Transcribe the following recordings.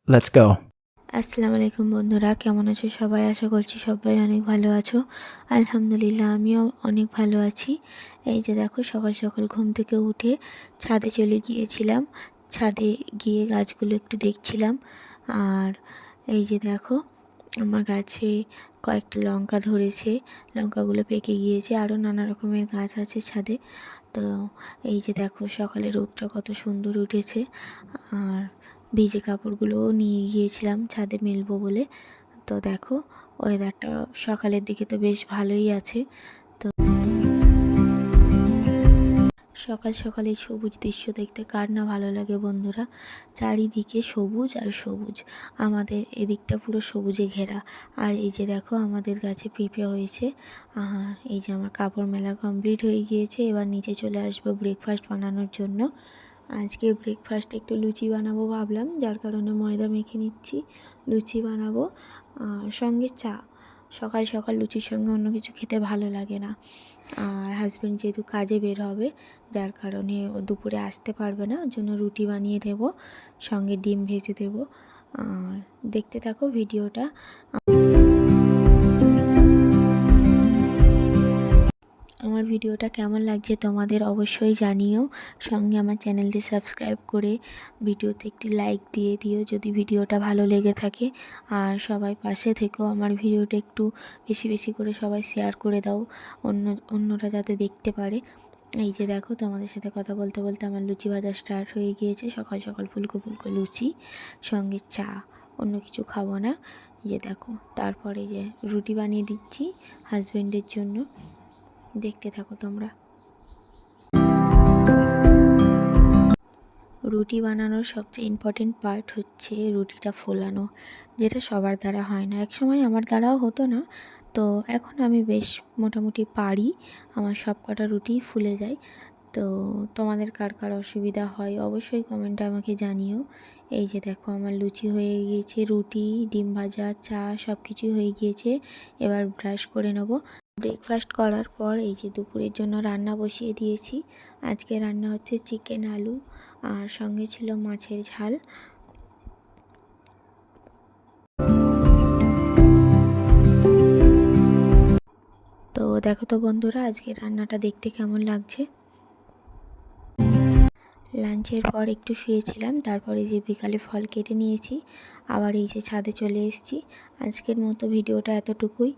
Let's go. আসসালামু আলাইকুম বন্ধুরা, কেমন আছো সবাই? আশা করছি সবাই অনেক ভালো আছো। আলহামদুলিল্লাহ, আমিও অনেক ভালো আছি। এই যে দেখো, সকাল সকাল ঘুম থেকে উঠে ছাদে চলে গিয়েছিলাম। ছাদে গিয়ে গাছগুলো একটু দেখছিলাম। আর এই যে দেখো, আমার গাছে কয়েকটা লঙ্কা ধরেছে, লঙ্কাগুলো পেকে গিয়েছে। আরও নানা রকমের গাছ আছে ছাদে। তো এই যে দেখো, সকালে রোদটা কত সুন্দর উঠেছে। আর ভিজে কাপড়গুলোও নিয়ে গিয়েছিলাম ছাদে মেলবো বলে। তো দেখো, ওয়েদারটা সকালের দিকে তো বেশ ভালোই আছে। তো সকাল সকাল এই সবুজ দৃশ্য দেখতে কার না ভালো লাগে বন্ধুরা। চারিদিকে সবুজ আর সবুজ, আমাদের এদিকটা পুরো সবুজে ঘেরা। আর এই যে দেখো, আমাদের গাছে পেঁপে হয়েছে। আর এই যে আমার কাপড় মেলা কমপ্লিট হয়ে গিয়েছে। এবার নিচে চলে আসবো ব্রেকফাস্ট বানানোর জন্য। আজকে ব্রেকফাস্টে একটু লুচি বানাবো ভাবলাম, যার কারণে ময়দা মেখে নিচ্ছি। লুচি বানাবো আর সঙ্গে চা। সকাল সকাল লুচির সঙ্গে অন্য কিছু খেতে ভালো লাগে না। আর হাজব্যান্ড যেহেতু কাজে বের হবে, যার কারণে ও দুপুরে আসতে পারবে না, ওর জন্য রুটি বানিয়ে দেবো, সঙ্গে ডিম ভেজে দেবো। আর দেখতে থাকো ভিডিওটা। আমার ভিডিওটা কেমন লাগছে তোমাদের অবশ্যই জানিও। সঙ্গে আমার চ্যানেলটি সাবস্ক্রাইব করে ভিডিওতে একটি লাইক দিয়ে দিও যদি ভিডিওটা ভালো লেগে থাকে। আর সবাই পাশে থেকেও আমার ভিডিওটা একটু বেশি বেশি করে সবাই শেয়ার করে দাও, অন্যরা যাতে দেখতে পারে। এই যে দেখো, তোমাদের সাথে কথা বলতে বলতে আমার লুচি ভাজা স্টার্ট হয়ে গিয়েছে। সকাল সকাল ফুলকো ফুলকো লুচি, সঙ্গে চা। অন্য কিছু খাবো না। এই যে দেখো, তারপরে যে রুটি বানিয়ে দিচ্ছি হাজব্যান্ডের জন্য। দেখতে থাকো তোমরা। রুটি বানানোর সবচেয়ে ইম্পর্টেন্ট পার্ট হচ্ছে রুটিটা ফোলানো, যেটা সবার দ্বারা হয় না। একসময় আমার দ্বারাও হতো না, তো এখন আমি বেশ মোটামুটি পারি। আমার সব কটা রুটি ফুলে যায়। তো তোমাদের কার কার অসুবিধা হয় অবশ্যই কমেন্টে আমাকে জানিও। এই যে দেখো, আমার লুচি হয়ে গিয়েছে, রুটি, ডিম ভাজা, চা সব কিছুই হয়ে গিয়েছে। এবার ব্রাশ করে নেব। ব্রেকফাস্ট করার পর এই যে দুপুরের জন্য রান্না বসিয়ে দিয়েছি। আজকে রান্না হচ্ছে চিকেন, আলু, আর সঙ্গে ছিল মাছের ঝাল। তো দেখো তো বন্ধুরা, আজকে রান্নাটা দেখতে কেমন লাগছে। লাঞ্চের পর একটু শুয়েছিলাম, তারপরে যে বিকালে ফল কেটে নিয়েছি, আবার এই যে ছাদে চলে এসেছি। আজকের মতো ভিডিওটা এতটুকুই।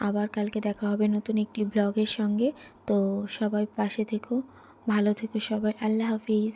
আবার কালকে দেখা হবে নতুন একটি ব্লগের সঙ্গে। তো সবাই পাশে থেকো, ভালো থেকো সবাই। আল্লাহ হাফিজ।